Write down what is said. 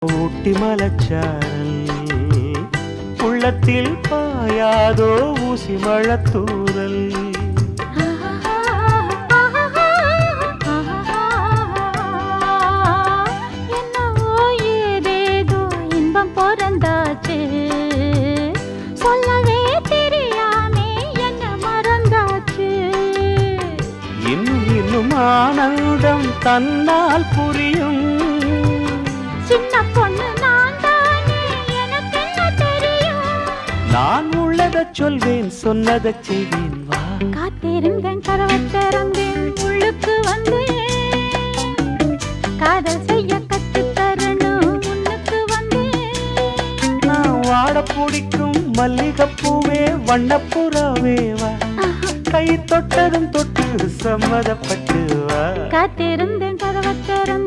ஊட்டி மலச்சாரல் உள்ளத்தில் பாயாதோ ஊசி மழத்தூரல் என்னவோ ஏதேதோ இன்பம் பிறந்தாச்சு சொல்லவே தெரியாமே என்ன மறந்தாச்சு இன்னும் இன்னும் ஆனந்தம் தன்னால் புரியும் சின்ன பொண்ணு நான் தானே எனக்கு என்ன தெரியும் நான் உள்ளதை சொல்வேன் சொன்னதை செய்வேன் வா காத்திருந்தேன் கதவை திறந்தேன் உள்ளுக்கு வந்தேன் காதல் செய்ய கத்து தரணும் முன்னுக்கு வந்தேன் நான் வாட பிடிக்கும் மல்லிகைப்பூவே வண்ணப்புறாவே வா கை தொட்டதும் தொட்டு சம்மதப்பட்டு வா காத்திருந்தேன் கதவை திறந்தேன்